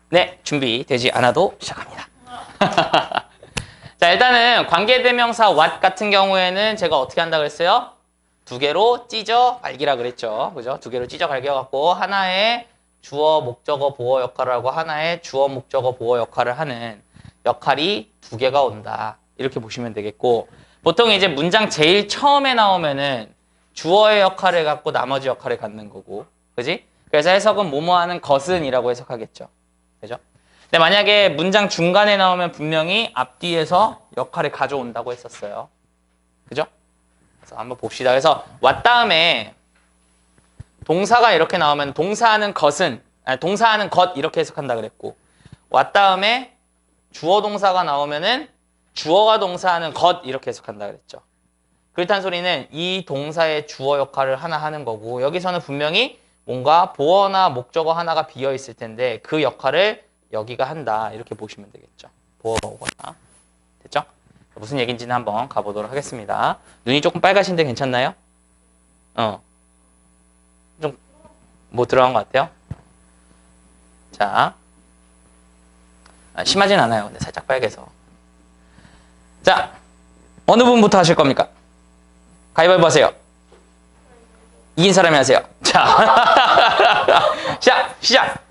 네, 준비되지 않아도 시작합니다. 자, 일단은 관계대명사 what 같은 경우에는 제가 어떻게 한다고 했어요? 두 개로 찢어 갈기라 그랬죠. 그죠? 두 개로 찢어 갈겨갖고 하나의 주어, 목적어, 보어 역할을 하고 하나의 주어, 목적어, 보어 역할을 하는 역할이 두 개가 온다. 이렇게 보시면 되겠고, 보통 이제 문장 제일 처음에 나오면은 주어의 역할을 갖고 나머지 역할을 갖는 거고, 그지? 그래서 해석은 뭐뭐 하는 것은 이라고 해석하겠죠. 그죠? 근데 만약에 문장 중간에 나오면 분명히 앞뒤에서 역할을 가져온다고 했었어요. 그죠? 그래서 한번 봅시다. 그래서 what 다음에 동사가 이렇게 나오면 동사하는 것은, 아니, 동사하는 것 이렇게 해석한다 그랬고, what 다음에 주어 동사가 나오면은 주어가 동사하는 것 이렇게 해석한다 그랬죠. 그렇다는 소리는 이 동사의 주어 역할을 하나 하는 거고, 여기서는 분명히 뭔가 보어나 목적어 하나가 비어 있을 텐데 그 역할을 여기가 한다. 이렇게 보시면 되겠죠. 보어가 오거나. 됐죠? 무슨 얘기인지는 한번 가보도록 하겠습니다. 눈이 조금 빨가신데 괜찮나요? 좀 뭐 들어간 것 같아요? 자, 심하진 않아요. 근데 살짝 빨개서. 자, 어느 분부터 하실 겁니까? 가위바위보 하세요. 이긴 사람이 하세요. 자, 시작!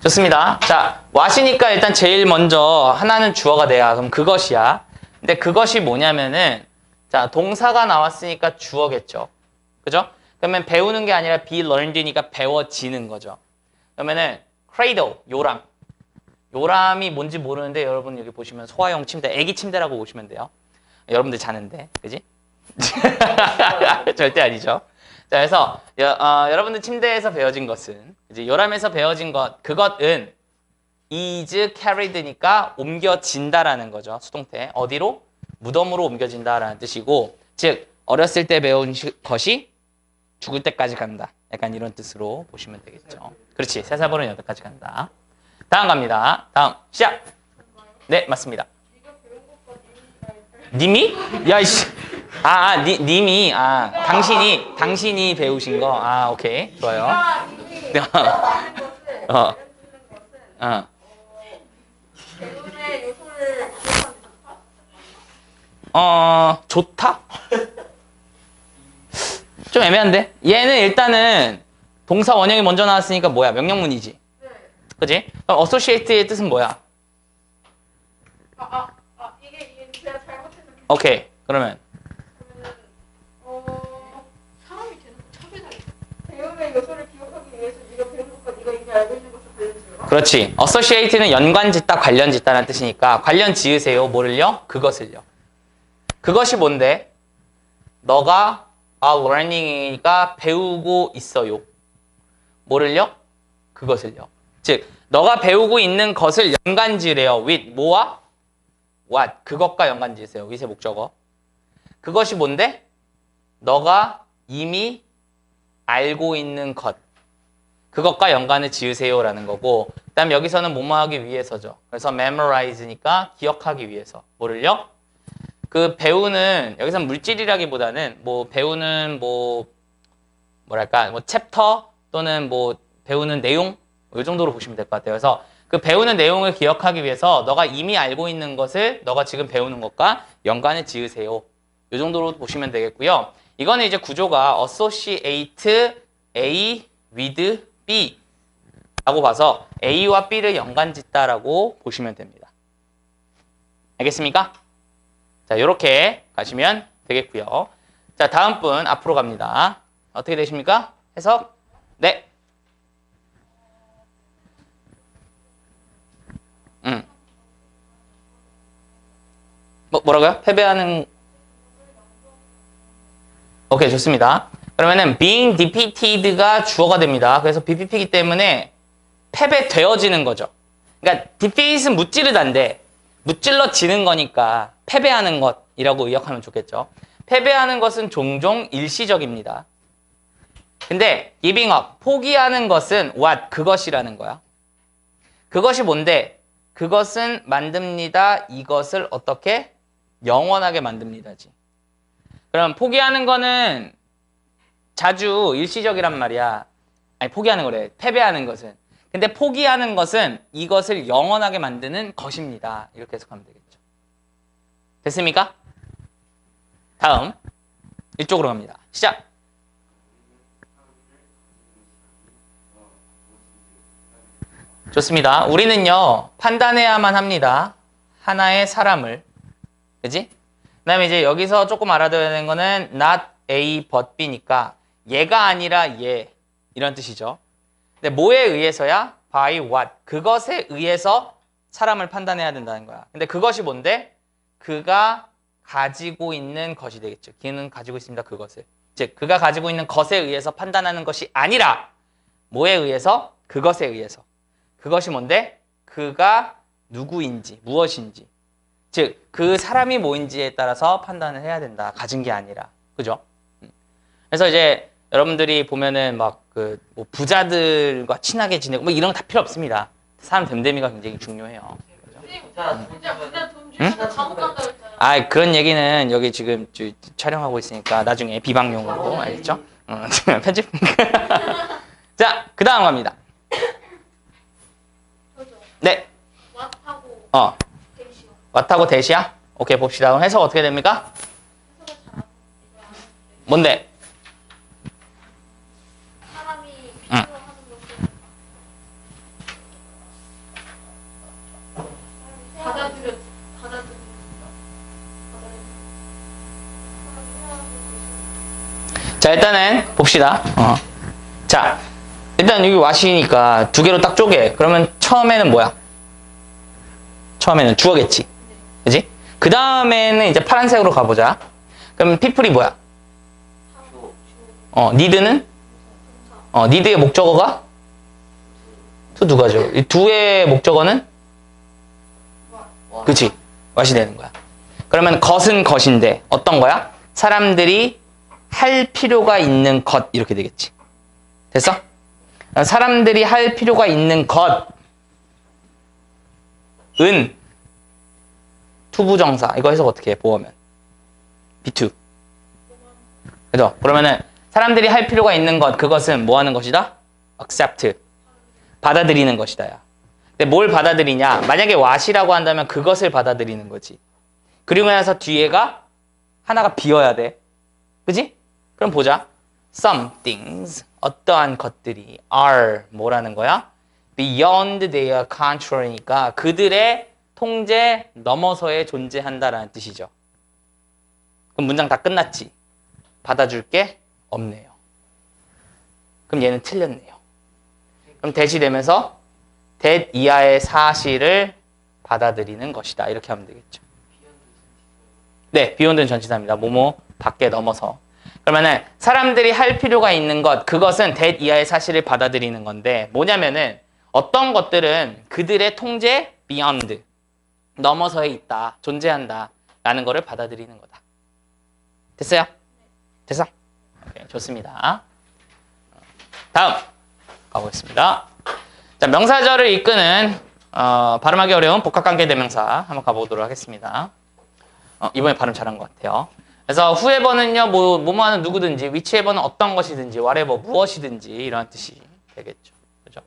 좋습니다. 자, what이니까 일단 제일 먼저 하나는 주어가 돼야. 그럼 그것이야. 근데 그것이 뭐냐면은, 자, 동사가 나왔으니까 주어겠죠. 그죠? 그러면 배우는 게 아니라 be learned니까 배워지는 거죠. 그러면은 cradle, 요람. 요람이 뭔지 모르는데 여러분 여기 보시면 소아용 침대, 애기 침대라고 보시면 돼요. 여러분들 자는데, 그지? 절대 아니죠. 자, 그래서 여러분들 침대에서 배워진 것은, 이제 요람에서 배워진 것, 그것은 is carried니까 옮겨진다라는 거죠. 수동태. 어디로? 무덤으로 옮겨진다라는 뜻이고, 즉 어렸을 때 배운 것이 죽을 때까지 간다. 약간 이런 뜻으로 보시면 되겠죠. 그렇지. 3살 버는 8까지 간다. 다음 갑니다. 다음 시작. 네, 맞습니다. 님이? 야이씨. 님이, 당신이 배우신 거. 오케이. 좋아요. 좋다? 좀 애매한데? 얘는 일단은 동사 원형이 먼저 나왔으니까 뭐야? 명령문이지. 그지? 그럼 associate의 뜻은 뭐야? 이게 제가 잘못했는데. 오케이. 그러면 사람이 되는 차별하기. 배움의 요소를 기억하기 위해서 네가 배운 것과 네가 이미 알고 있는 것을 들려주라. 그렇지. associate는 연관짓다, 관련짓다라는 뜻이니까 관련 지으세요. 뭐를요? 그것을요. 그것이 뭔데? 너가 learning이니까 배우고 있어요. 뭐를요? 그것을요. 즉, 너가 배우고 있는 것을 연관지으래요. with 뭐와? what. 그것과 연관지으세요. with의 목적어. 그것이 뭔데? 너가 이미 알고 있는 것. 그것과 연관을 지으세요라는 거고, 그 다음 여기서는 뭐뭐 하기 위해서죠. 그래서 memorize니까 기억하기 위해서. 뭐를요? 그 배우는, 여기서는 물질이라기보다는 뭐 배우는 뭐랄까, 챕터 또는 배우는 내용? 이 정도로 보시면 될 것 같아요. 그래서 그 배우는 내용을 기억하기 위해서 너가 이미 알고 있는 것을 너가 지금 배우는 것과 연관을 지으세요. 이 정도로 보시면 되겠고요. 이거는 이제 구조가 associate A with B 라고 봐서 A와 B를 연관 짓다라고 보시면 됩니다. 알겠습니까? 자, 요렇게 가시면 되겠고요. 자, 다음 분 앞으로 갑니다. 어떻게 되십니까? 해석? 네. 뭐라고요? 패배하는. 오케이, 좋습니다. 그러면은 being defeated가 주어가 됩니다. 그래서 BPP이기 때문에 패배되어지는 거죠. 그러니까 defeat은 무찌르다인데 무찔러지는 거니까 패배하는 것이라고 의역하면 좋겠죠. 패배하는 것은 종종 일시적입니다. 근데 giving up, 포기하는 것은 what, 그것이라는 거야. 그것이 뭔데? 그것은 만듭니다. 이것을 어떻게? 영원하게 만듭니다지. 그럼 포기하는 거는 자주 일시적이란 말이야. 아니, 포기하는 거래. 패배하는 것은. 근데 포기하는 것은 이것을 영원하게 만드는 것입니다. 이렇게 해석하면 되겠죠. 됐습니까? 다음. 이쪽으로 갑니다. 시작. 좋습니다. 우리는요, 판단해야만 합니다. 하나의 사람을. 그지? 그 다음에 이제 여기서 조금 알아둬야 되는 거는 not A but B니까 얘가 아니라 얘. 이런 뜻이죠. 근데 뭐에 의해서야? By what. 그것에 의해서 사람을 판단해야 된다는 거야. 근데 그것이 뭔데? 그가 가지고 있는 것이 되겠죠. 걔는 가지고 있습니다. 그것을. 즉, 그가 가지고 있는 것에 의해서 판단하는 것이 아니라 뭐에 의해서? 그것에 의해서. 그것이 뭔데? 그가 누구인지, 무엇인지. 즉, 그 사람이 뭐인지에 따라서 판단을 해야 된다. 가진 게 아니라. 그죠? 그래서 이제 여러분들이 보면은 막 뭐 부자들과 친하게 지내고 뭐 이런 거 다 필요 없습니다. 사람 됨됨이가 굉장히 중요해요. 부자 돈 주고 감옥 간다고 했잖아요. 아, 그런 얘기는 여기 지금 촬영하고 있으니까 나중에 비방용으로 알겠죠? 편집. 자, 그 다음 갑니다. 저죠. 네. 왓하고 대시요. 왓하고 대시야? 오케이, 봅시다. 그럼 해석 어떻게 됩니까? 해석을 잘 안 해요. 뭔데? 사람이 필요로 하는 것을 받아들여 자, 일단은 봅시다. 자, 일단 여기 와시니까 두 개로 딱 쪼개. 그러면 처음에는 뭐야? 처음에는 주어겠지. 그지? 그 다음에는 이제 파란색으로 가보자. 그럼 people이 뭐야? need는? need의 목적어가? to 두 가죠. 이 두의 목적어는? 그치? what이 되는 거야. 그러면 것은 것인데 어떤 거야? 사람들이 할 필요가 있는 것 이렇게 되겠지. 됐어? 사람들이 할 필요가 있는 것은 투부정사. 이거 해석 어떻게 해? 보면 B2. 그죠? 그러면은 사람들이 할 필요가 있는 것, 그것은 뭐 하는 것이다? accept. 받아들이는 것이다. 야. 근데 뭘 받아들이냐? 만약에 what이라고 한다면 그것을 받아들이는 거지. 그리고 나서 뒤에가 하나가 비어야 돼. 그지? 그럼 보자. Some things, 어떠한 것들이 are 뭐라는 거야? Beyond their control이니까 그들의 통제 넘어서에 존재한다라는 뜻이죠. 그럼 문장 다 끝났지? 받아줄 게 없네요. 그럼 얘는 틀렸네요. 그럼 대시 되면서 that 이하의 사실을 받아들이는 것이다. 이렇게 하면 되겠죠. 네, beyond는 전치사입니다. 뭐뭐 밖에 넘어서. 그러면은 사람들이 할 필요가 있는 것, 그것은 that 이하의 사실을 받아들이는 건데 뭐냐면은 어떤 것들은 그들의 통제 beyond 넘어서에 있다, 존재한다 라는 거를 받아들이는 거다. 됐어요? 됐어? 오케이, 좋습니다. 다음 가보겠습니다. 자, 명사절을 이끄는 발음하기 어려운 복합관계대명사 한번 가보도록 하겠습니다. 이번에 발음 잘한 것 같아요. 그래서 whoever는요, 뭐뭐하는 누구든지, whichever는 어떤 것이든지, whatever 무엇이든지 이런 뜻이 되겠죠. 그죠?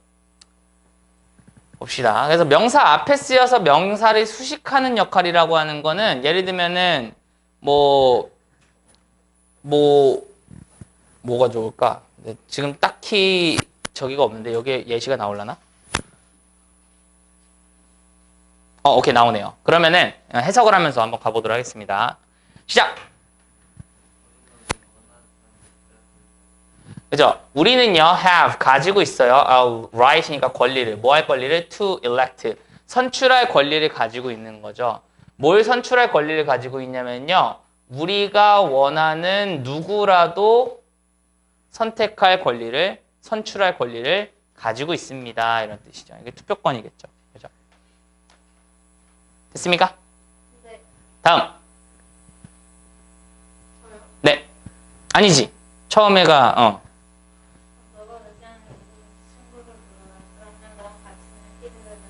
봅시다. 그래서 명사 앞에 쓰여서 명사를 수식하는 역할이라고 하는 거는 예를 들면은 뭐가 좋을까? 지금 딱히 저기가 없는데 여기에 예시가 나오려나? 오케이, 나오네요. 그러면은 해석을 하면서 한번 가보도록 하겠습니다. 시작! 그죠? 우리는요, have, 가지고 있어요. right이니까 권리를, 뭐 할 권리를? to elect, 선출할 권리를 가지고 있는 거죠. 뭘 선출할 권리를 가지고 있냐면요, 우리가 원하는 누구라도 선택할 권리를, 선출할 권리를 가지고 있습니다. 이런 뜻이죠. 이게 투표권이겠죠. 그죠? 됐습니까? 네. 다음. 저요. 네. 아니지. 처음에가, 너가 의지하는 친구를 불러라. 그러면 너랑 같이 있는 되는 거.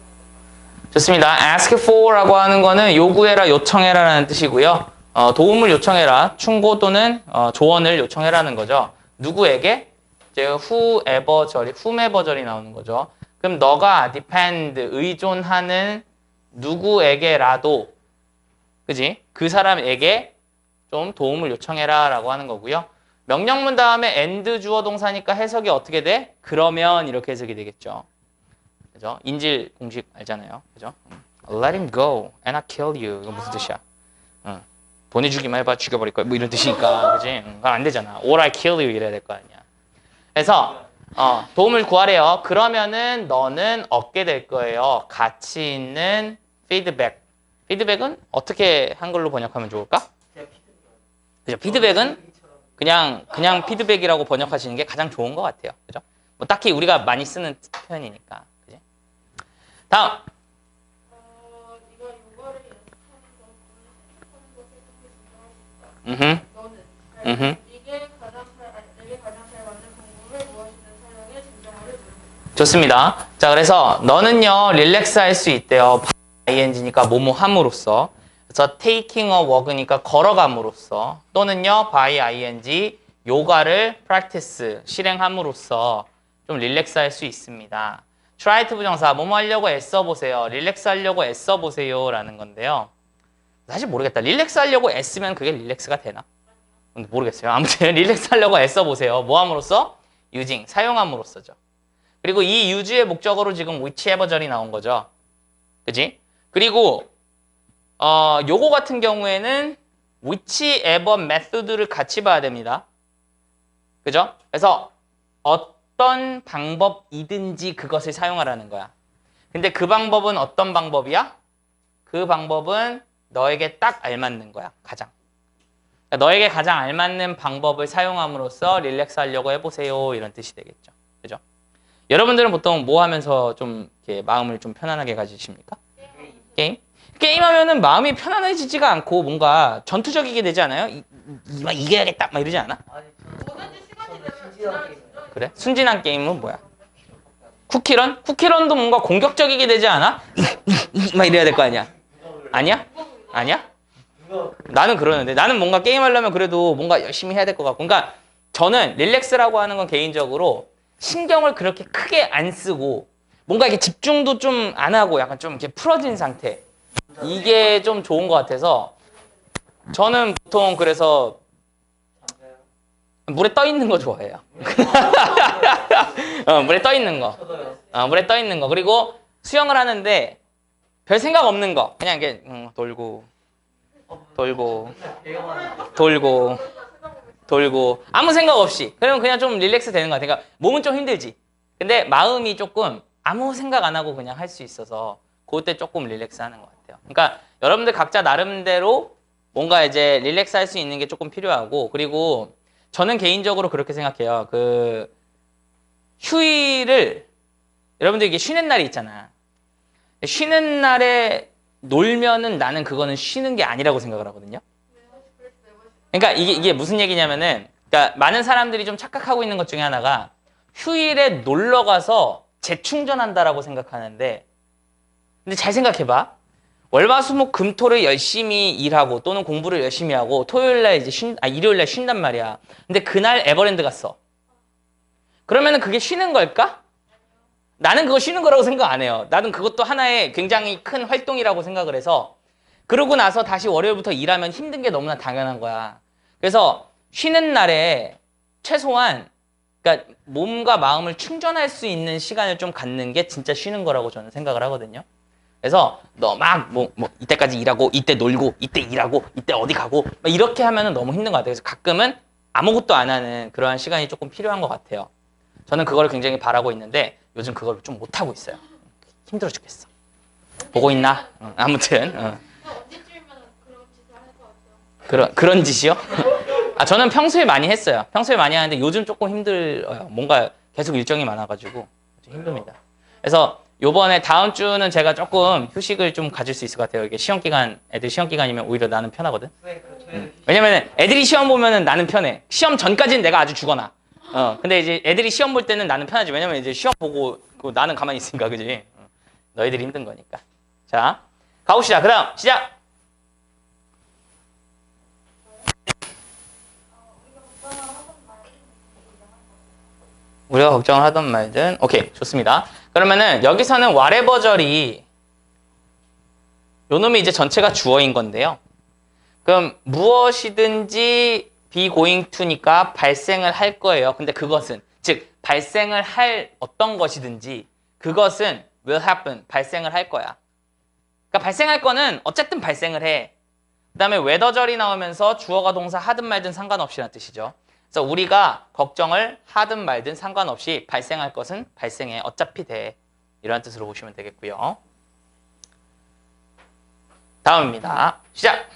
좋습니다. ask for라고 하는 거는 요구해라, 요청해라라는 뜻이고요. 도움을 요청해라, 충고 또는 조언을 요청해라는 거죠. 누구에게? 이제 whomever절이 나오는 거죠. 그럼 너가 depend, 의존하는 누구에게라도, 그지? 그 사람에게 좀 도움을 요청해라 라고 하는 거고요. 명령문 다음에 and 주어 동사니까 해석이 어떻게 돼? 그러면 이렇게 해석이 되겠죠. 그죠? 인질 공식 알잖아요. 그죠? Let him go and I kill you. 이거 무슨 뜻이야? 보내주기만 해봐 죽여버릴 거야. 뭐 이런 뜻이니까. 그지? 그건 안 되잖아. Or I kill you 이래야 될 거 아니야. 그래서 도움을 구하래요. 그러면은 너는 얻게 될 거예요. 가치 있는 피드백. 피드백은 어떻게 한글로 번역하면 좋을까? 그죠? 피드백은 그냥 피드백이라고 번역하시는 게 가장 좋은 것 같아요. 그죠? 뭐 딱히 우리가 많이 쓰는 표현이니까. 그지? 다음. 네가 요가를 연습하는 것을 생각하는 것에 너는 내게 가장 잘 맞는 방법을 무엇이든 사용해 진정하를 누르는 좋습니다. 자, 그래서 너는요, 릴렉스 할 수 있대요. ing니까 뭐뭐 함으로써. 그래서 taking a walk니까 걸어감으로써. 또는요, by ing, 요가를 practice, 실행함으로써 좀 릴렉스 할 수 있습니다. try to 부정사, 뭐뭐 하려고 애써보세요. 릴렉스 하려고 애써보세요. 라는 건데요. 사실 모르겠다. 릴렉스 하려고 애쓰면 그게 릴렉스가 되나? 근데 모르겠어요. 아무튼 릴렉스 하려고 애써보세요. 뭐 함으로써? using, 사용함으로써죠. 그리고 이 use의 목적어로 지금 whichever절이 나온 거죠. 그지? 그리고 요거 같은 경우에는 whichever method를 같이 봐야 됩니다. 그죠? 그래서 어떤 방법이든지 그것을 사용하라는 거야. 근데 그 방법은 어떤 방법이야? 그 방법은 너에게 딱 알맞는 거야. 가장. 그러니까 너에게 가장 알맞는 방법을 사용함으로써 릴렉스 하려고 해보세요. 이런 뜻이 되겠죠. 그죠? 여러분들은 보통 뭐 하면서 좀 이렇게 마음을 좀 편안하게 가지십니까? 게임? 게임하면은 마음이 편안해지지가 않고 뭔가 전투적이게 되지 않아요? 막 이겨야겠다 막 이러지 않아? 뭐든지 시간이 되면 지나면 그래? 순진한 게임은 뭐야? 쿠키런? 쿠키런도 뭔가 공격적이게 되지 않아? 막 이래야 될 거 아니야? 아니야? 아니야? 나는 그러는데 나는 뭔가 게임하려면 그래도 뭔가 열심히 해야 될 것 같고 그러니까 저는 릴렉스라고 하는 건 개인적으로 신경을 그렇게 크게 안 쓰고 뭔가 이렇게 집중도 좀 안 하고 약간 좀 이렇게 풀어진 상태 이게 좀 좋은 것 같아서 저는 보통 그래서 물에 떠 있는 거 좋아해요. 물에 떠 있는 거. 물에 떠 있는 거. 그리고 수영을 하는데 별 생각 없는 거. 그냥 이렇게 돌고 아무 생각 없이. 그러면 그냥 좀 릴렉스 되는 것 같아요. 그러니까 몸은 좀 힘들지. 근데 마음이 조금 아무 생각 안 하고 그냥 할 수 있어서 그때 조금 릴렉스 하는 것 같아요. 그러니까 여러분들 각자 나름대로 뭔가 이제 릴렉스 할 수 있는 게 조금 필요하고 그리고 저는 개인적으로 그렇게 생각해요. 그 휴일을 여러분들 이게 쉬는 날이 있잖아. 쉬는 날에 놀면은 나는 그거는 쉬는 게 아니라고 생각을 하거든요. 그러니까 이게 무슨 얘기냐면은 그러니까 많은 사람들이 좀 착각하고 있는 것 중에 하나가 휴일에 놀러 가서 재충전한다라고 생각하는데 근데 잘 생각해봐. 월화수목 금토를 열심히 일하고 또는 공부를 열심히 하고 토요일날 이제 일요일날 쉰단 말이야. 근데 그날 에버랜드 갔어. 그러면은 그게 쉬는 걸까? 나는 그거 쉬는 거라고 생각 안 해요. 나는 그것도 하나의 굉장히 큰 활동이라고 생각을 해서 그러고 나서 다시 월요일부터 일하면 힘든 게 너무나 당연한 거야. 그래서 쉬는 날에 최소한 그러니까 몸과 마음을 충전할 수 있는 시간을 좀 갖는 게 진짜 쉬는 거라고 저는 생각을 하거든요. 그래서 너 막 뭐 이때까지 일하고 이때 놀고 이때 일하고 이때 어디 가고 막 이렇게 하면은 너무 힘든 것 같아요. 그래서 가끔은 아무것도 안 하는 그러한 시간이 조금 필요한 것 같아요. 저는 그걸 굉장히 바라고 있는데 요즘 그걸 좀 못하고 있어요. 힘들어 죽겠어. 보고 있나? 아무튼 언제쯤이면 그런 짓을 할 것 같아요? 그런 짓이요? 저는 평소에 많이 했어요. 평소에 많이 하는데 요즘 조금 힘들어요. 뭔가 계속 일정이 많아가지고 좀 힘듭니다. 그래서 요번에 다음 주는 제가 조금 휴식을 좀 가질 수 있을 것 같아요. 이게 시험 기간, 애들 시험 기간이면 오히려 나는 편하거든. 왜냐면 애들이 시험 보면은 나는 편해. 시험 전까지는 내가 아주 죽어나. 근데 이제 애들이 시험 볼 때는 나는 편하지. 왜냐면 이제 시험 보고 나는 가만히 있으니까, 그지? 너희들이 힘든 거니까. 자, 가봅시다. 그 다음, 시작! 우리가 걱정을 하던 말든 오케이 좋습니다. 그러면은 여기서는 whatever 절이 요 놈이 이제 전체가 주어인 건데요. 그럼 무엇이든지 be going to니까 발생을 할 거예요. 근데 그것은 즉 발생을 할 어떤 것이든지 그것은 will happen 발생을 할 거야. 그러니까 발생할 거는 어쨌든 발생을 해. 그 다음에 whether절이 나오면서 주어가 동사 하든 말든 상관없이라는 뜻이죠. 그래서 우리가 걱정을 하든 말든 상관없이 발생할 것은 발생해. 어차피 돼. 이런 뜻으로 보시면 되겠고요. 다음입니다. 시작!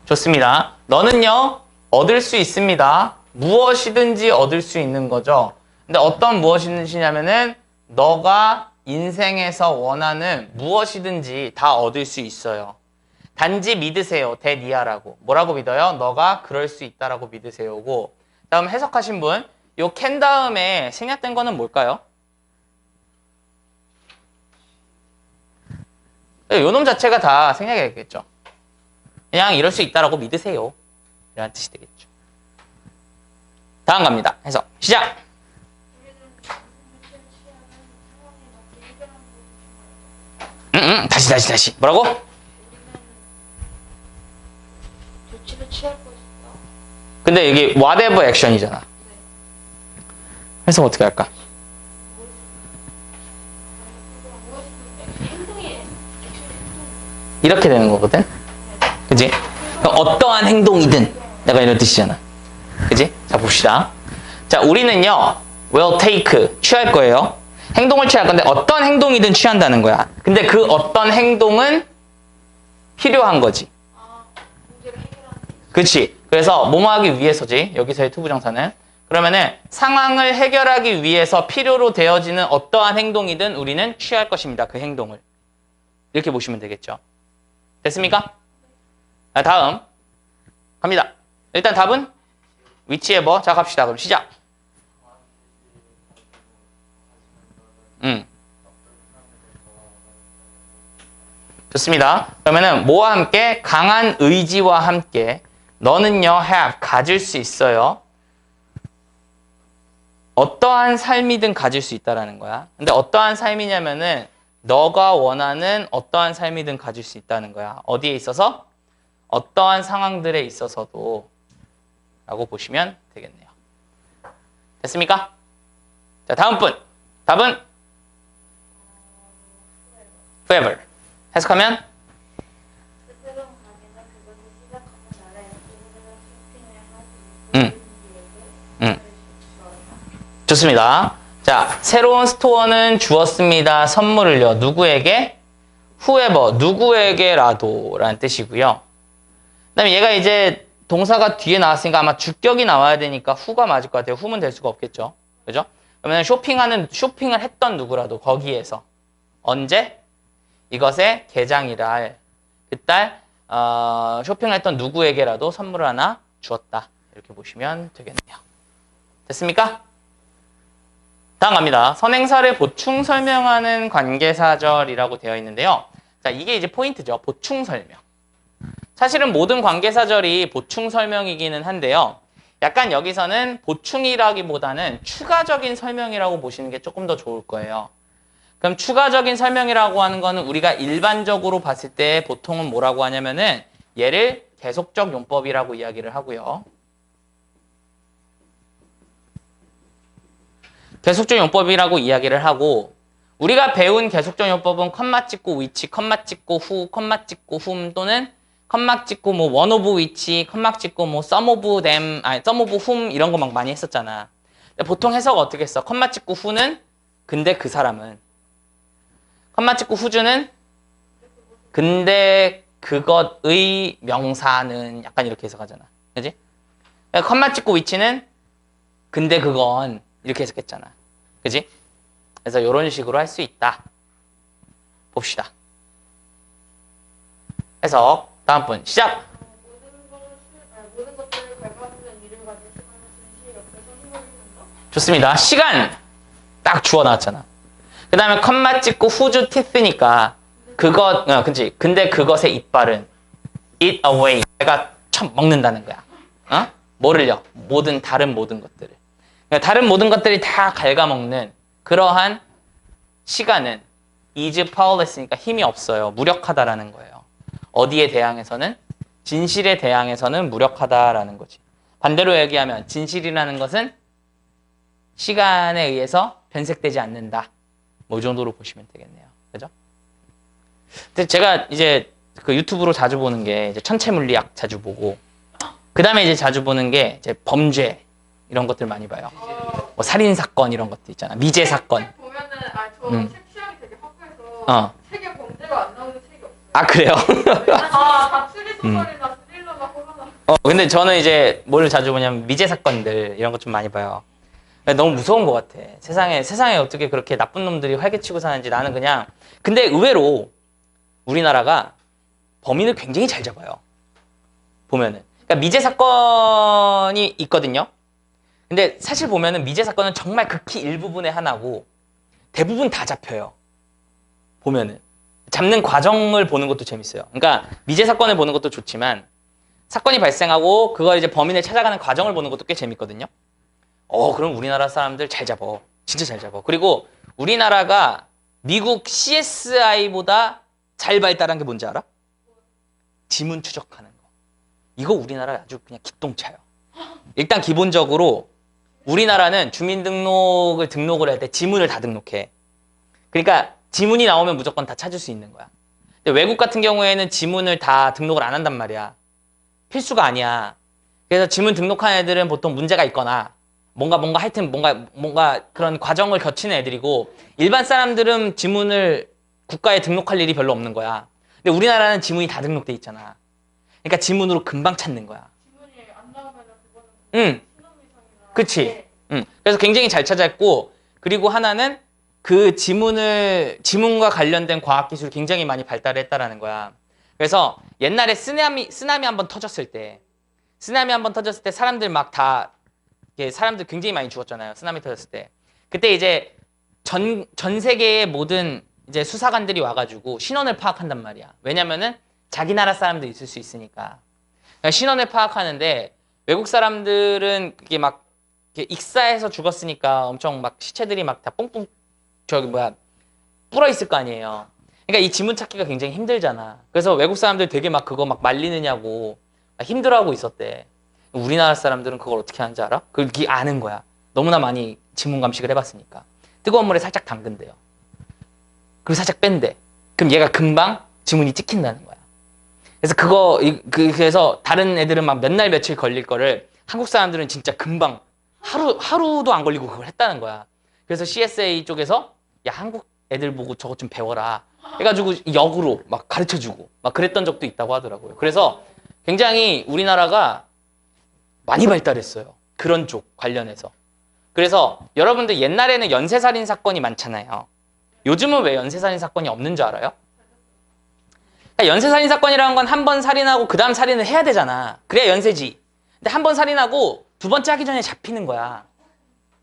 좋습니다. 너는요, 얻을 수 있습니다. 무엇이든지 얻을 수 있는 거죠. 근데 어떤 무엇이든지냐면은 너가 인생에서 원하는 무엇이든지 다 얻을 수 있어요. 단지 믿으세요. 대니아라고. 뭐라고 믿어요? 너가 그럴 수 있다라고 믿으세요고. 다음 해석하신 분. 요 캔 다음에 생략된 거는 뭘까요? 요 놈 자체가 다 생략이 되겠죠. 그냥 이럴 수 있다라고 믿으세요. 이런 뜻이 되겠죠. 다음 갑니다. 해석. 시작! 다시. 뭐라고? 조치를 취할 것이다. 근데 이게 whatever action이잖아. 해석 어떻게 할까? 행동이 이렇게 되는 거거든? 그지? 그럼 어떠한 행동이든 내가 이런 뜻이잖아. 그지? 자, 봅시다. 자, 우리는요, will take, 취할 거예요. 행동을 취할 건데 어떤 행동이든 취한다는 거야. 근데 그 어떤 행동은 필요한 거지. 문제를 해결하는 그렇지. 그래서 뭐뭐 하기 위해서지. 여기서의 투부정사는. 그러면은 상황을 해결하기 위해서 필요로 되어지는 어떠한 행동이든 우리는 취할 것입니다. 그 행동을. 이렇게 보시면 되겠죠. 됐습니까? 자, 다음 갑니다. 일단 답은 whichever. 자, 갑시다. 그럼 시작. 좋습니다. 그러면은 뭐와 함께? 강한 의지와 함께 너는요 have 가질 수 있어요. 어떠한 삶이든 가질 수 있다라는 거야. 근데 어떠한 삶이냐면은 너가 원하는 어떠한 삶이든 가질 수 있다는 거야. 어디에 있어서? 어떠한 상황들에 있어서도 라고 보시면 되겠네요. 됐습니까? 자, 다음 분. 답은 whoever. 해석하면 새로운 가게가 그것을 시작하는 나라에 쇼핑을 하기 좋습니다. 자, 새로운 스토어는 주었습니다. 선물을요. 누구에게? whoever. 누구에게라도 라는 뜻이고요. 그 다음에 얘가 이제 동사가 뒤에 나왔으니까 아마 주격이 나와야 되니까 who가 맞을 것 같아요. who면 될 수가 없겠죠. 그죠? 그러면 쇼핑을 했던 누구라도 거기에서 언제? 이것의 개장이라 할 그딸 쇼핑을 했던 누구에게라도 선물을 하나 주었다. 이렇게 보시면 되겠네요. 됐습니까? 다음 갑니다. 선행사를 보충 설명하는 관계사절이라고 되어 있는데요. 자, 이게 이제 포인트죠. 보충 설명. 사실은 모든 관계사절이 보충 설명이기는 한데요. 약간 여기서는 보충이라기보다는 추가적인 설명이라고 보시는 게 조금 더 좋을 거예요. 그럼 추가적인 설명이라고 하는 거는 우리가 일반적으로 봤을 때 보통은 뭐라고 하냐면은 얘를 계속적 용법이라고 이야기를 하고요. 계속적 용법이라고 이야기를 하고 우리가 배운 계속적 용법은 컴마 찍고 위치, 컴마 찍고 후, 컴마 찍고 훔 또는 컴마 찍고 뭐 one of which, 컴마 찍고 뭐 some of them, some of whom 이런 거 막 많이 했었잖아. 근데 보통 해석을 어떻게 했어? 컴마 찍고 who는 근데 그 사람은 컴마 찍고 who는 근데 그것의 명사는 약간 이렇게 해석하잖아. 그지? 컴마 찍고 which는 근데 그건 이렇게 해석했잖아. 그지? 그래서 이런 식으로 할 수 있다. 봅시다. 해석 다음 분 시작! 모든 것들을 밟아주는 일을 가진 시간을 증시 옆에서 힘을 준다. 좋습니다. 시간 딱 주어 나왔잖아. 그 다음에 컴마 찍고 whose teeth니까 그것, 그치. 근데 그것의 이빨은 eat away. 내가 먹는다는 거야. 어? 뭐를요? 다른 모든 것들을. 그러니까 다른 모든 것들이 다 갉아먹는 그러한 시간은 is powerless니까 힘이 없어요. 무력하다라는 거예요. 어디에 대항해서는? 진실에 대항해서는 무력하다라는 거지. 반대로 얘기하면 진실이라는 것은 시간에 의해서 변색되지 않는다. 뭐 이 정도로 보시면 되겠네요. 그죠? 근데 제가 이제 그 유튜브로 자주 보는 게 이제 천체 물리학 자주 보고, 그 다음에 이제 자주 보는 게 이제 범죄 이런 것들 많이 봐요. 뭐 살인 사건 이런 것도 있잖아. 미제 사건. 책 보면은 책 취향이 되게 확고해서 책에 범죄가 안 나오는 책이 없어요. 아 그래요? 다 추리 소설이나 스릴러나 호러나. 근데 저는 이제 뭘 자주 보냐면 미제 사건들 이런 것 좀 많이 봐요. 너무 무서운 것 같아. 세상에 어떻게 그렇게 나쁜 놈들이 활개치고 사는지. 나는 그냥, 근데 의외로 우리나라가 범인을 굉장히 잘 잡아요. 보면은. 그러니까 미제 사건이 있거든요. 근데 사실 보면은 미제 사건은 정말 극히 일부분의 하나고 대부분 다 잡혀요. 보면은. 잡는 과정을 보는 것도 재밌어요. 그러니까 미제 사건을 보는 것도 좋지만 사건이 발생하고 그걸 이제 범인을 찾아가는 과정을 보는 것도 꽤 재밌거든요. 그럼 우리나라 사람들 잘 잡어. 진짜 잘 잡어. 그리고 우리나라가 미국 CSI보다 잘 발달한 게 뭔지 알아? 지문 추적하는 거. 이거 우리나라 아주 그냥 기똥차요. 일단 기본적으로 우리나라는 주민등록을 등록을 할 때 지문을 다 등록해. 그러니까 지문이 나오면 무조건 다 찾을 수 있는 거야. 근데 외국 같은 경우에는 지문을 다 등록을 안 한단 말이야. 필수가 아니야. 그래서 지문 등록한 애들은 보통 문제가 있거나 하여튼 뭔가 그런 과정을 거치는 애들이고, 일반 사람들은 지문을 국가에 등록할 일이 별로 없는 거야. 근데 우리나라는 지문이 다 등록돼 있잖아. 그러니까 지문으로 금방 찾는 거야. 지문이 안 나오면 그거는 응. 신원미상이나. 그치. 응. 그래서 굉장히 잘 찾았고, 그리고 하나는 그 지문과 관련된 과학기술이 굉장히 많이 발달했다라는 거야. 그래서 옛날에 쓰나미 한번 터졌을 때 사람들 굉장히 많이 죽었잖아요. 쓰나미 터졌을 때. 그때 이제 전 세계의 모든 이제 수사관들이 와가지고 신원을 파악한단 말이야. 왜냐면은 자기 나라 사람도 있을 수 있으니까. 그러니까 신원을 파악하는데, 외국 사람들은 그게 막 이렇게 익사해서 죽었으니까 엄청 막 시체들이 막 다 뽕뽕 불어 있을 거 아니에요. 그러니까 이 지문 찾기가 굉장히 힘들잖아. 그래서 외국 사람들 되게 막 그거 막 말리느냐고 힘들어하고 있었대. 우리나라 사람들은 그걸 어떻게 하는지 알아? 그게 아는 거야. 너무나 많이 지문 감식을 해봤으니까. 뜨거운 물에 살짝 담근대요. 그리고 살짝 뺀대. 그럼 얘가 금방 지문이 찍힌다는 거야. 그래서 그래서 다른 애들은 막 몇 날 며칠 걸릴 거를 한국 사람들은 진짜 금방 하루도 안 걸리고 그걸 했다는 거야. 그래서 CSA 쪽에서 야, 한국 애들 보고 저것 좀 배워라 해가지고 역으로 막 가르쳐주고 막 그랬던 적도 있다고 하더라고요. 그래서 굉장히 우리나라가 많이 발달했어요. 그런 쪽 관련해서. 그래서 여러분들 옛날에는 연쇄살인 사건이 많잖아요. 요즘은 왜 연쇄살인 사건이 없는 줄 알아요? 그러니까 연쇄살인 사건이라는 건 한 번 살인하고 그 다음 살인을 해야 되잖아. 그래야 연쇄지. 근데 한 번 살인하고 두 번째 하기 전에 잡히는 거야.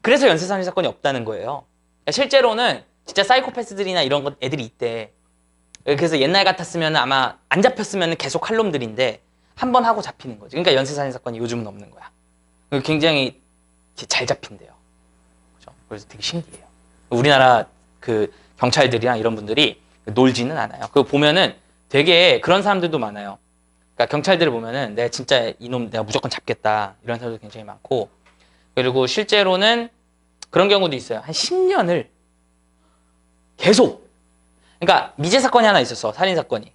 그래서 연쇄살인 사건이 없다는 거예요. 그러니까 실제로는 진짜 사이코패스들이나 이런 애들이 있대. 그래서 옛날 같았으면 아마 안 잡혔으면 계속 할 놈들인데 한 번 하고 잡히는 거지. 그러니까 연쇄살인 사건이 요즘은 없는 거야. 굉장히 잘 잡힌대요. 그죠? 그래서 되게 신기해요. 우리나라 그 경찰들이랑 이런 분들이 놀지는 않아요. 그거 보면은 되게 그런 사람들도 많아요. 그러니까 경찰들을 보면은 내가 진짜 이놈 내가 무조건 잡겠다 이런 사람도 굉장히 많고, 그리고 실제로는 그런 경우도 있어요. 한 10년을 계속. 그러니까 미제 사건이 하나 있었어. 살인 사건이.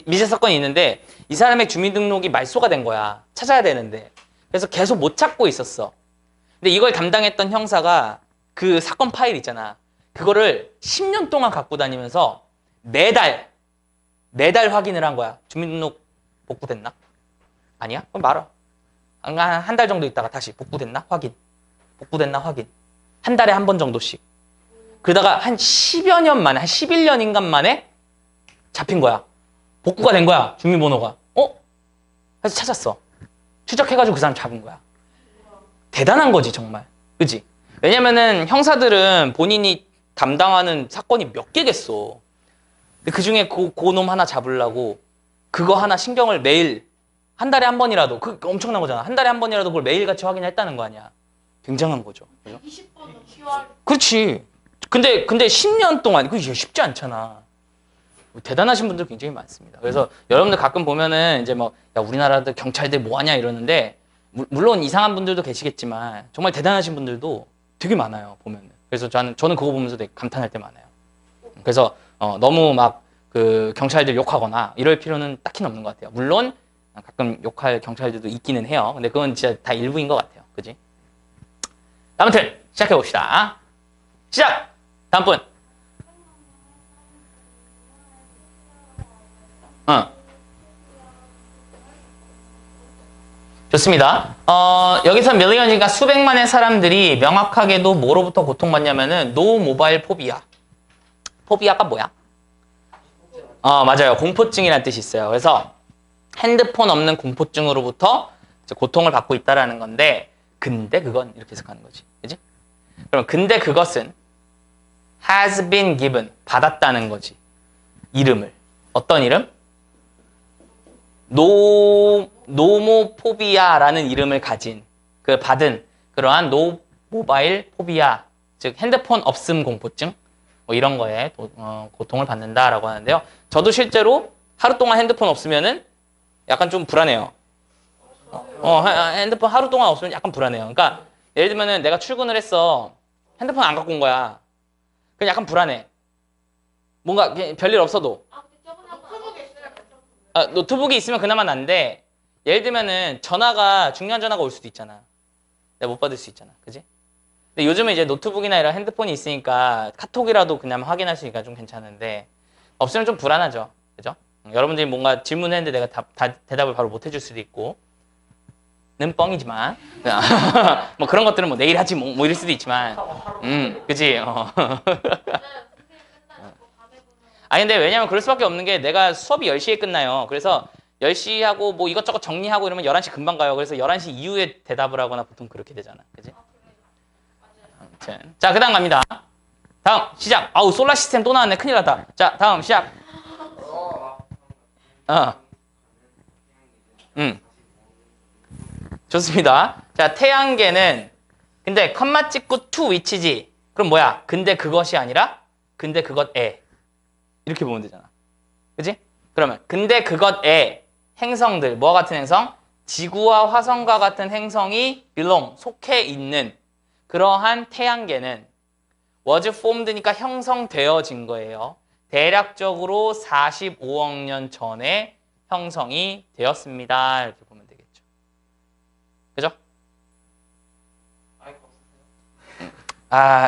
미제 사건이 있는데 이 사람의 주민등록이 말소가 된 거야. 찾아야 되는데. 그래서 계속 못 찾고 있었어. 근데 이걸 담당했던 형사가 그 사건 파일 있잖아. 그거를 10년 동안 갖고 다니면서 매달 확인을 한 거야. 주민등록 복구됐나? 아니야? 그럼 말아. 한 달 정도 있다가 다시 복구됐나? 확인. 복구됐나? 확인. 한 달에 한 번 정도씩. 그러다가 한 10여 년 만에, 한 11년인가 만에 잡힌 거야. 복구가 된 거야. 주민번호가. 그래서 찾았어. 추적해가지고 그 사람 잡은 거야. 대단한 거지, 정말. 그치? 왜냐면은 형사들은 본인이 담당하는 사건이 몇 개겠어. 근데 그 중에 그 놈 하나 잡으려고 그거 하나 신경을 매일 한 달에 한 번이라도 그 엄청난 거잖아. 한 달에 한 번이라도 그걸 매일같이 확인했다는 거 아니야. 굉장한 거죠. 그죠? 20번 QR. 그렇지. 근데 10년 동안 그게 쉽지 않잖아. 대단하신 분들 굉장히 많습니다. 그래서 여러분들 가끔 보면은 이제 뭐 야 우리나라도 경찰들 뭐 하냐 이러는데 물론 이상한 분들도 계시겠지만 정말 대단하신 분들도 되게 많아요. 보면은. 그래서 저는 그거 보면서 되게 감탄할 때 많아요. 그래서 너무 막 그 경찰들 욕하거나 이럴 필요는 딱히 없는 것 같아요. 물론 가끔 욕할 경찰들도 있기는 해요. 근데 그건 진짜 다 일부인 것 같아요. 그지? 아무튼 시작해 봅시다. 시작! 다음 분. 좋습니다. 여기서 밀리언이니까 수백만의 사람들이 명확하게도 뭐로부터 고통받냐면은 노 모바일 포비아. 포비아가 뭐야? 맞아요. 공포증이라는 뜻이 있어요. 그래서 핸드폰 없는 공포증으로부터 이제 고통을 받고 있다라는 건데, 근데 그건 이렇게 해석하는 거지. 그지? 그럼 근데 그것은 has been given. 받았다는 거지. 이름을. 어떤 이름? 노모포비아라는 이름을 가진 그 받은 그러한 노 모바일 포비아, 즉 핸드폰 없음 공포증 뭐 이런 거에 고통을 받는다라고 하는데요. 저도 실제로 하루 동안 핸드폰 없으면은 약간 좀 불안해요. 핸드폰 하루 동안 없으면 약간 불안해요. 그러니까 예를 들면은 내가 출근을 했어. 핸드폰 안 갖고 온 거야. 그냥 약간 불안해. 뭔가 별일 없어도. 노트북이 있으면 그나마 난데 예를 들면은 중요한 전화가 올 수도 있잖아. 내가 못 받을 수 있잖아. 그지? 근데 요즘은 이제 노트북이나 이런 핸드폰이 있으니까 카톡이라도 그냥 확인할 수 있으니까 좀 괜찮은데 없으면 좀 불안하죠. 그죠? 여러분들이 뭔가 질문했는데 내가 대답을 바로 못 해줄 수도 있고 는 뻥이지만 뭐 그런 것들은 뭐 내일 하지 뭐 이럴 수도 있지만 그치? 아니 근데 왜냐면 그럴 수밖에 없는 게 내가 수업이 10시에 끝나요. 그래서 10시 하고 뭐 이것저것 정리하고 이러면 11시 금방 가요. 그래서 11시 이후에 대답을 하거나 보통 그렇게 되잖아. 그지? 아무튼. 자, 그 다음 갑니다. 다음 시작. 아우 솔라 시스템 또 나왔네. 큰일 났다. 자, 다음 시작. 좋습니다. 자, 태양계는 근데 컴마 찍고 to which지. 그럼 뭐야? 근데 그것이 아니라 근데 그것에. 이렇게 보면 되잖아. 그지? 그러면 근데 그것에 행성들, 뭐와 같은 행성? 지구와 화성과 같은 행성이 belong, 속해 있는 그러한 태양계는 was formed니까 형성되어진 거예요. 대략적으로 45억 년 전에 형성이 되었습니다. 이렇게 보면 되겠죠. 그죠?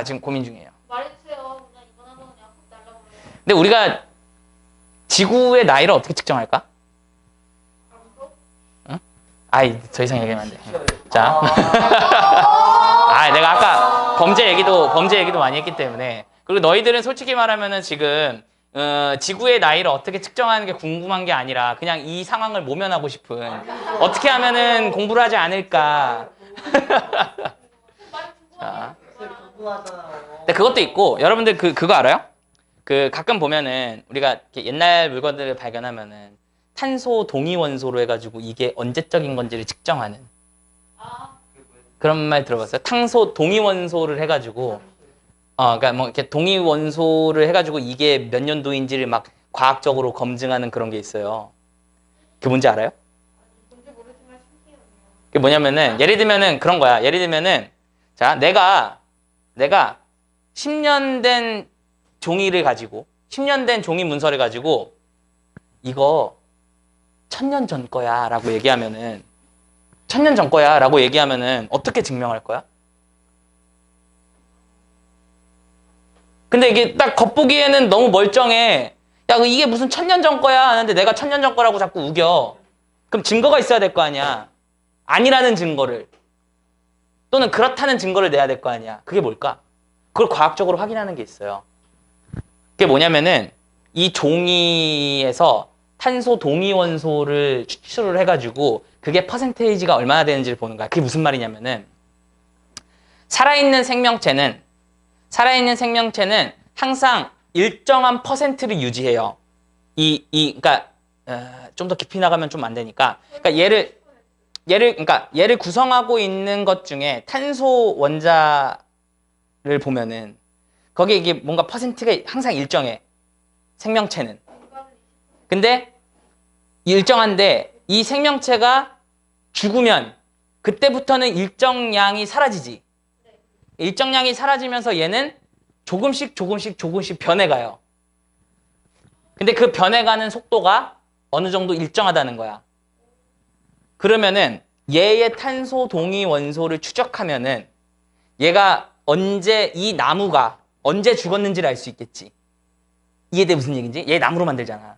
지금 고민 중이에요. 말해주세요. 그냥 이번 한 번은 그냥 훅 날라버려요. 근데 우리가 지구의 나이를 어떻게 측정할까? 응? 더 이상 얘기하면 안 돼. 자. 내가 아까 범죄 얘기도 많이 했기 때문에. 그리고 너희들은 솔직히 말하면은 지금, 지구의 나이를 어떻게 측정하는 게 궁금한 게 아니라 그냥 이 상황을 모면하고 싶은. 어떻게 하면은 공부를 하지 않을까. 자. 근데 그것도 있고, 여러분들 그거 알아요? 가끔 보면은 우리가 옛날 물건들을 발견하면은 탄소 동위 원소로 해가지고 이게 언제적인 건지를 측정하는 그런 말 들어봤어요? 탄소 동위 원소를 해가지고 그러니까 뭐 이렇게 동위 원소를 해가지고 이게 몇 년도인지를 막 과학적으로 검증하는 그런 게 있어요. 그게 뭔지 알아요? 뭔지 모르지만 신기해요. 그게 뭐냐면은 예를 들면은 그런 거야. 예를 들면은 자 내가 10년 된 종이를 가지고 10년 된 종이 문서를 가지고 이거 1000년 전 거야 라고 얘기하면은 1000년 전 거야 라고 얘기하면은 어떻게 증명할 거야? 근데 이게 딱 겉보기에는 너무 멀쩡해. 야 이게 무슨 1000년 전 거야 하는데 내가 1000년 전 거라고 자꾸 우겨. 그럼 증거가 있어야 될 거 아니야. 아니라는 증거를 또는 그렇다는 증거를 내야 될 거 아니야. 그게 뭘까? 그걸 과학적으로 확인하는 게 있어요. 그게 뭐냐면은 이 종이에서 탄소 동위 원소를 추출을 해가지고 그게 퍼센테이지가 얼마나 되는지를 보는 거야. 그게 무슨 말이냐면은 살아있는 생명체는 항상 일정한 퍼센트를 유지해요. 그러니까 좀 더 깊이 나가면 좀 안 되니까. 그러니까 얘를 구성하고 있는 것 중에 탄소 원자를 보면은 거기에 이게 뭔가 퍼센트가 항상 일정해. 생명체는. 근데 일정한데 이 생명체가 죽으면 그때부터는 일정량이 사라지지. 일정량이 사라지면서 얘는 조금씩 변해가요. 근데 그 변해가는 속도가 어느 정도 일정하다는 거야. 그러면은 얘의 탄소 동위 원소를 추적하면은 얘가 이 나무가 언제 죽었는지를 알 수 있겠지. 이해돼 무슨 얘기인지? 얘 나무로 만들잖아.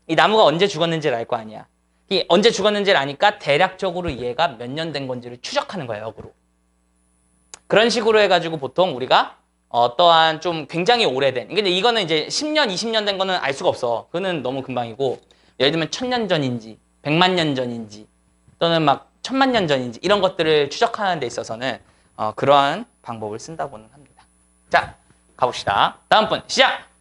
이 나무가 언제 죽었는지를 알 거 아니야. 이 언제 죽었는지를 아니까 대략적으로 얘가 몇 년 된 건지를 추적하는 거야, 역으로. 그런 식으로 해가지고 보통 우리가 어떠한 좀 굉장히 오래된, 근데 이거는 이제 10년, 20년 된 거는 알 수가 없어. 그거는 너무 금방이고, 예를 들면 1000년 전인지, 100만 년 전인지, 또는 막 1000만 년 전인지, 이런 것들을 추적하는 데 있어서는 그러한 방법을 쓴다고는 합니다. 자, 가봅시다. 다음 분, 시작!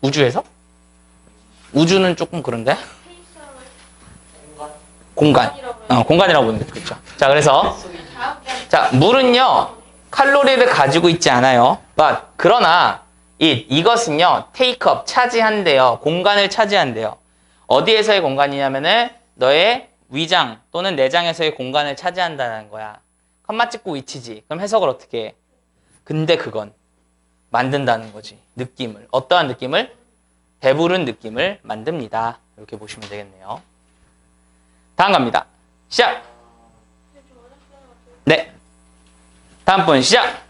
우주에서? 우주는 조금 그런데? 공간이라고 보는 거죠. 그렇죠. 자, 그래서 자, 물은요 칼로리를 가지고 있지 않아요. 그러나 이것은요 take up 차지한대요. 공간을 차지한대요. 어디에서의 공간이냐면은 너의 위장 또는 내장에서의 공간을 차지한다는 거야. 컴마 찍고 위치지. 그럼 해석을 어떻게 해? 근데 그건 만든다는 거지. 느낌을. 어떠한 느낌을? 배부른 느낌을 만듭니다. 이렇게 보시면 되겠네요. 다음 갑니다. 시작! 네. 다음 분 시작!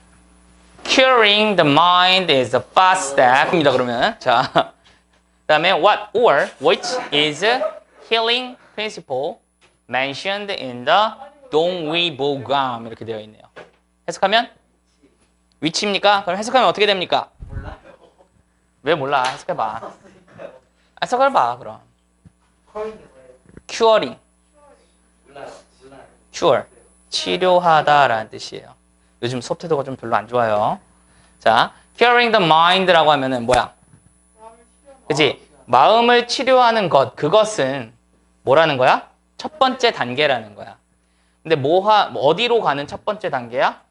Curing the mind is a fast step. 입니다. 그러면 자, 그 다음에 what or which is a healing principle mentioned in the 동위보감 이렇게 되어 있네요. 해석하면 which입니까? 그럼 해석하면 어떻게 됩니까? 몰라요. 왜 몰라? 해석해봐. 해석해봐 그럼. 커링이 뭐예요? curing, 몰라요. cure, 치료하다라는 뜻이에요. 요즘 수업 태도가 좀 별로 안 좋아요. 자, curing the mind라고 하면은 뭐야? 그치? 마음을 치료하는 것, 그것은 뭐라는 거야? 첫 번째 단계라는 거야. 근데 어디로 가는 첫 번째 단계야?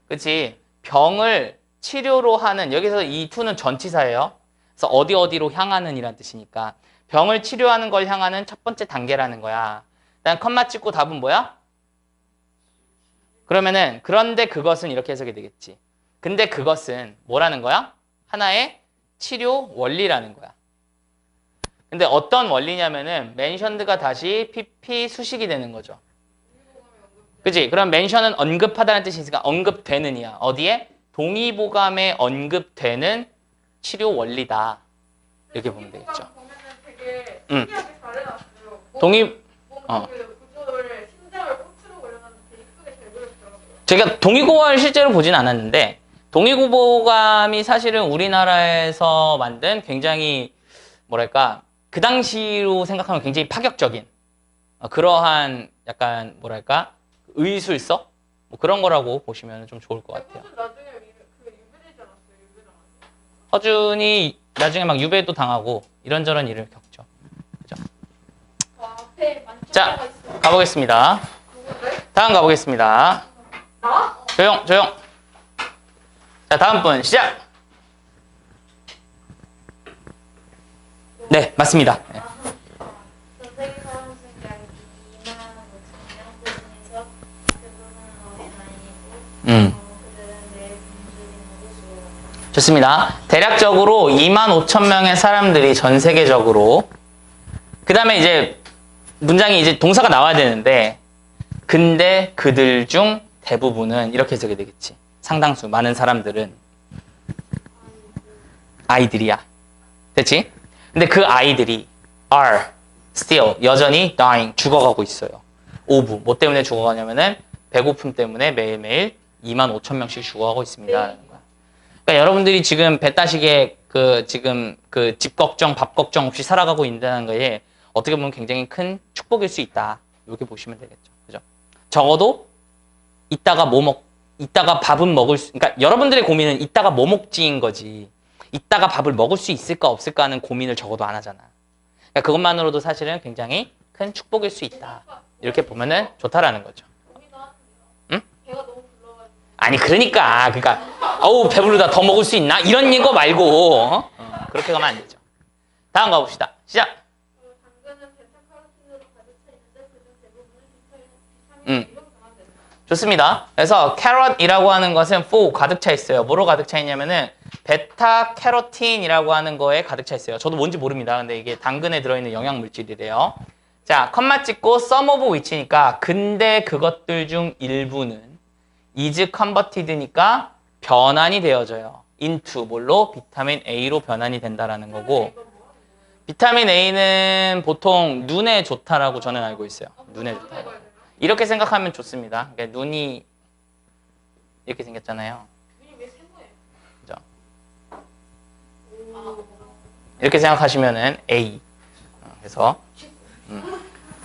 그치? 병을 치료로 하는, 여기서 이 to는 전치사예요. 그래서 어디로 향하는 이란 뜻이니까 병을 치료하는 걸 향하는 첫 번째 단계라는 거야. 일단 컴마 찍고 답은 뭐야? 그러면은 그런데 그것은 이렇게 해석이 되겠지. 근데 그것은 뭐라는 거야? 하나의 치료 원리라는 거야. 근데 어떤 원리냐면은 mentioned가 다시 PP 수식이 되는 거죠. 그치? 그럼 mention은 언급하다는 뜻이 있으니까 언급되는 이야. 어디에? 동의보감에 언급되는 치료 원리다. 이렇게 보면 되겠죠. 보면은 되게 응. 신기하게 잘 해놨어요. 그 구조를 심장을 꽃으로 올려놨는데 되게 이쁘게 잘 그렸더라고요. 제가 동의보감을 실제로 보진 않았는데 동의보감이 사실은 우리나라에서 만든 굉장히 뭐랄까 그 당시로 생각하면 굉장히 파격적인 그러한 약간 뭐랄까 의술서 뭐 그런 거라고 보시면 좀 좋을 것 같아요. 허준 나중에 유배되지 않았어요? 유배당했어요. 허준이 나중에 막 유배도 당하고 이런저런 일을 겪죠. 그죠? 와, 앞에 만점자가 자, 있어요. 가보겠습니다. 누군데? 다음 가보겠습니다. 나? 조용. 자, 다음 분 시작. 네, 맞습니다. 네. 전세계 사람 수가 2만 5천 명 중에서 대부분은 어린아이이고 그들은 매일 굶주리는 것으로 좋습니다. 대략적으로 2만 5천 명의 사람들이 전 세계적으로 그 다음에 이제 문장이 이제 동사가 나와야 되는데 근데 그들 중 대부분은 이렇게 해석이 되겠지. 상당수 많은 사람들은 아이들이야. 됐지? 근데 그 아이들이 are still 여전히 dying 죽어가고 있어요. 오브 뭐 때문에 죽어가냐면은 배고픔 때문에 매일매일 2만 5천 명씩 죽어가고 있습니다. 그러니까 여러분들이 지금 배 따시게 지금 집 걱정, 밥 걱정 없이 살아가고 있다는 거에 어떻게 보면 굉장히 큰 축복일 수 있다. 이렇게 보시면 되겠죠. 그죠? 적어도 이따가 밥은 먹을 수, 그러니까 여러분들의 고민은 이따가 뭐 먹지인 거지. 이따가 밥을 먹을 수 있을까 없을까 하는 고민을 적어도 안 하잖아. 그러니까 그것만으로도 사실은 굉장히 큰 축복일 수 있다. 이렇게 보면은 좋다라는 거죠. 고민도 하는데요. 응? 배가 너무 불러가지고. 아니 그러니까 어우 배부르다 더 먹을 수 있나? 이런 거 말고 그렇게 가면 안 되죠. 다음 가봅시다. 시작. 당근은 베타카로틴으로 가득 차 있는데 그중 대부분은 비타민 음. A로 변환된다. 좋습니다. 그래서 캐럿이라고 하는 것은 4 가득 차 있어요. 뭐로 가득 차 있냐면은 베타 캐로틴이라고 하는 거에 가득 차 있어요. 저도 뭔지 모릅니다. 근데 이게 당근에 들어있는 영양 물질이래요. 자, 컴마 찍고 some of which니까 근데 그것들 중 일부는 is converted니까 변환이 되어져요. into 뭘로? 비타민 A로 변환이 된다라는 거고 비타민 A는 보통 눈에 좋다라고 저는 알고 있어요. 눈에 좋다. 이렇게 생각하면 좋습니다. 그러니까 눈이 이렇게 생겼잖아요. 눈이 왜 세모예요? 그죠? 아, 이렇게 생각하시면은 A. 그래서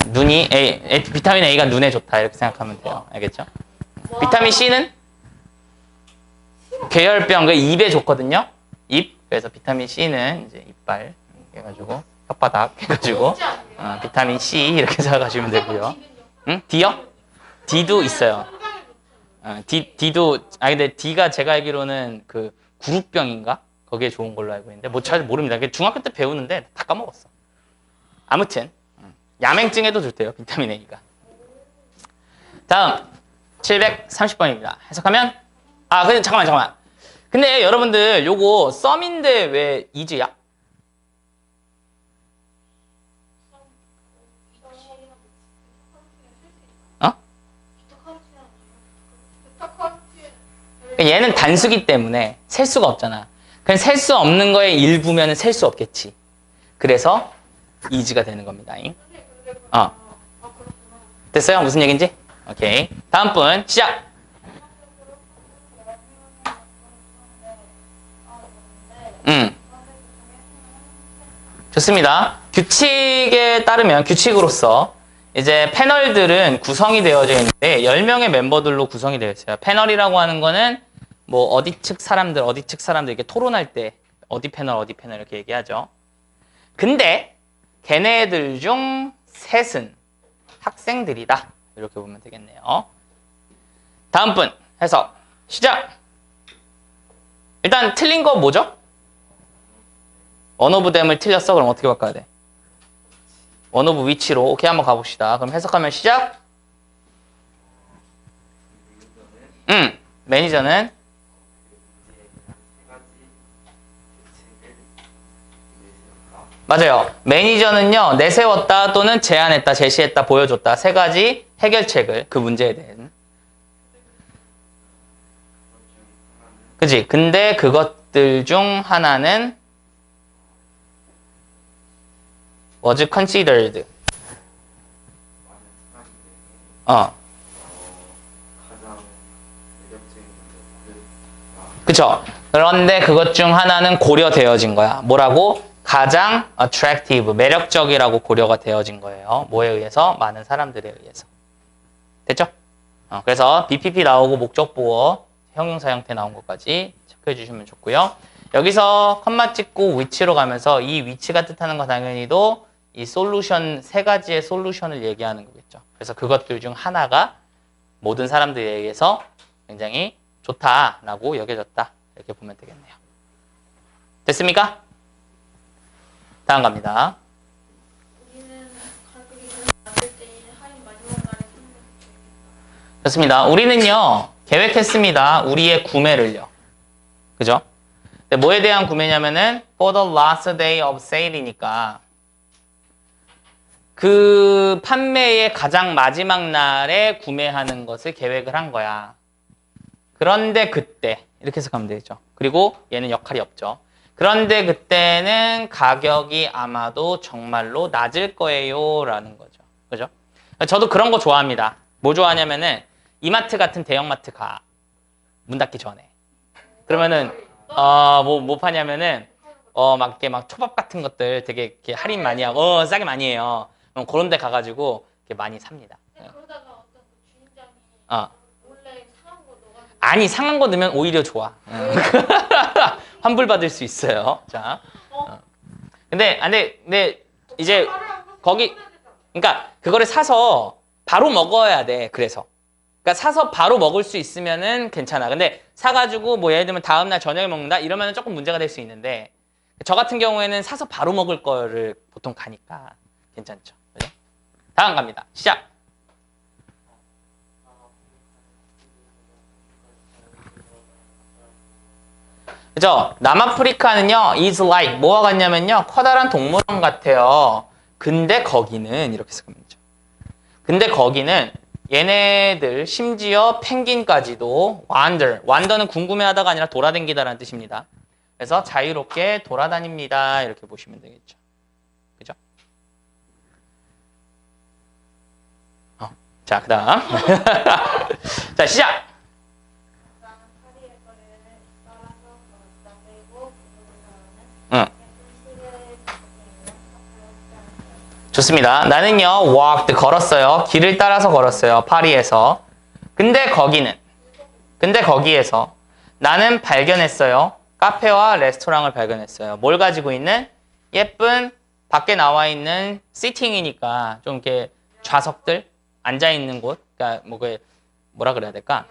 눈이 비타민 A가 눈에 좋다 이렇게 생각하면 돼요. 알겠죠? 비타민 C는 괴혈병 그 입에 좋거든요. 입. 그래서 비타민 C는 이제 이빨 해가지고 혓바닥 해가지고 비타민 C 이렇게 생각하시면 되고요. 응? D요? D도 있어요. D도 근데 D가 제가 알기로는 그 구루병인가? 거기에 좋은 걸로 알고 있는데 뭐 잘 모릅니다. 중학교 때 배우는데 다 까먹었어. 아무튼 야맹증에도 좋대요. 비타민 A가. 다음 730번입니다. 해석하면 근데 잠깐만. 근데 여러분들 요거 썸인데 왜 이즈야? 어? 얘는 단수기 때문에 셀 수가 없잖아. 그냥 셀 수 없는 거에 일부면 셀 수 없겠지. 그래서 이즈가 되는 겁니다. 됐어요? 무슨 얘기인지? 오케이. 다음 분 시작. 좋습니다. 규칙에 따르면 규칙으로서 이제 패널들은 구성이 되어져 있는데 10명의 멤버들로 구성이 되어 있어요. 패널이라고 하는 거는 뭐 어디 측 사람들 이렇게 토론할 때 어디 패널 이렇게 얘기하죠. 근데 걔네들 중 셋은 학생들이다. 이렇게 보면 되겠네요. 다음 분 해석 시작. 일단 틀린 거 뭐죠? 원 오브 댐을 틀렸어? 그럼 어떻게 바꿔야 돼? 원 오브 위치로. 오케이, 한번 가봅시다. 그럼 해석하면 시작. 매니저는 맞아요. 매니저는요, 내세웠다 또는 제안했다, 제시했다, 보여줬다. 세 가지 해결책을 그 문제에 대한. 그치? 근데 그것들 중 하나는 was considered. 그쵸? 그런데 그것 중 하나는 고려되어진 거야. 뭐라고? 가장 attractive, 매력적이라고 고려가 되어진 거예요. 뭐에 의해서? 많은 사람들에 의해서. 됐죠? 그래서 BPP 나오고 목적보어, 형용사 형태 나온 것까지 체크해 주시면 좋고요. 여기서 컴마 찍고 위치로 가면서 이 위치가 뜻하는 건 당연히도 이 솔루션, 세 가지의 솔루션을 얘기하는 거겠죠. 그래서 그것들 중 하나가 모든 사람들에 의해서 굉장히 좋다라고 여겨졌다. 이렇게 보면 되겠네요. 됐습니까? 다음 갑니다. 우리는 가격이 계속 낮을 때 할인 마지막 날에 사는 거 좋습니다. 우리는요, 계획했습니다. 우리의 구매를요. 그죠? 근데 뭐에 대한 구매냐면은 for the last day of sale이니까 그 판매의 가장 마지막 날에 구매하는 것을 계획을 한 거야. 그런데 그때 이렇게 해석하면 되죠. 그리고 얘는 역할이 없죠. 그런데 그때는 가격이 아마도 정말로 낮을 거예요 라는 거죠. 그죠? 저도 그런 거 좋아합니다. 뭐 좋아하냐면은 이마트 같은 대형마트 가. 문 닫기 전에. 그러면은 뭐 파냐면은 막 이렇게 막 초밥 같은 것들 되게 이렇게 할인 많이 하고 싸게 많이 해요. 그럼 그런 데 가가지고 이렇게 많이 삽니다. 그러다가 어떤 그 주인장이 어. 몰래 사온 거 넣어가지고 아니, 상한 거 넣으면 오히려 좋아. 환불 받을 수 있어요. 자. 근데 이제 거기 그러니까 그거를 사서 바로 먹어야 돼. 그래서. 그러니까 사서 바로 먹을 수 있으면은 괜찮아. 근데 사가지고 뭐 예를 들면 다음날 저녁에 먹는다 이러면은 조금 문제가 될 수 있는데 저 같은 경우에는 사서 바로 먹을 거를 보통 가니까 괜찮죠. 그죠? 다음 갑니다. 시작. 그죠? 남아프리카는요, is like 뭐와 같냐면요, 커다란 동물원 같아요. 근데 거기는 이렇게 쓰면 되죠. 근데 거기는 얘네들 심지어 펭귄까지도 wander. wander는 궁금해하다가 아니라 돌아다니다라는 뜻입니다. 그래서 자유롭게 돌아다닙니다. 이렇게 보시면 되겠죠. 그죠? 자, 그 다음. 자, 시작! 나는 파리의 거리를 따라서 걸었다. 그리고 응. 예쁜 시계를 갖고 있는 카페였다. 좋습니다. 나는요, walked, 걸었어요. 길을 따라서 걸었어요. 파리에서. 근데 거기에서 나는 발견했어요. 카페와 레스토랑을 발견했어요. 뭘 가지고 있는? 예쁜 밖에 나와 있는 시팅이니까 좀 이렇게 좌석들 앉아있는 곳, 그러니까 뭐라 그래야 될까?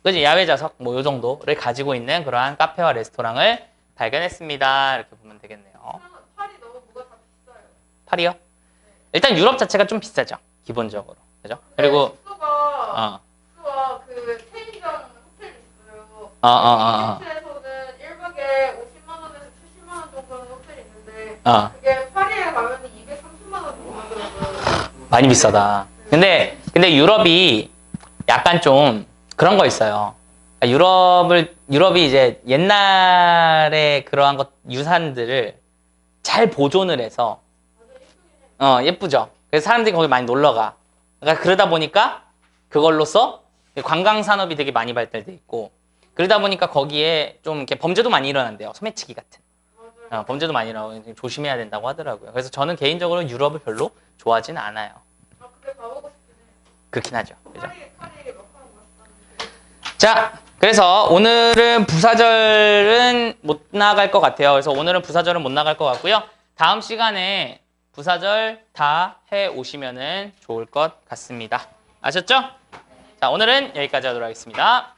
그지? 야외 좌석 뭐 요 정도를 가지고 있는 그러한 카페와 레스토랑을 발견했습니다. 이렇게 보면 되겠네요. 팔이 너무 뭐가 다 비싸요. 파리요? 일단 유럽 자체가 좀 비싸죠. 기본적으로. 그죠? 그리고 숙소가 그 체인점 호텔이 있어요. 어. 이집트에서는 1박에 50만 원에서 70만 원 정도는 호텔이 있는데 그게 파리에 가면 230만 원 정도 하더라고요. 많이 비싸다. 근데 유럽이 약간 좀 그런 거 있어요. 유럽이 이제 옛날에 그러한 것 유산들을 잘 보존을 해서 예쁘죠. 그래서 사람들이 거기 많이 놀러 가. 그러니까 그러다 보니까 그걸로써 관광 산업이 되게 많이 발달돼 있고 그러다 보니까 거기에 좀 이렇게 범죄도 많이 일어난대요. 소매치기 같은. 범죄도 많이 일어나고 조심해야 된다고 하더라고요. 그래서 저는 개인적으로 유럽을 별로 좋아하지는 않아요. 근데 가보고 싶긴 해. 그렇긴 하죠. 그죠? 파리에 막하는 맛있다는데. 자, 그래서 오늘은 부사절은 못 나갈 것 같아요. 그래서 오늘은 부사절은 못 나갈 것 같고요. 다음 시간에 부사절 다 해 오시면은 좋을 것 같습니다. 아셨죠? 자, 오늘은 여기까지 하도록 하겠습니다.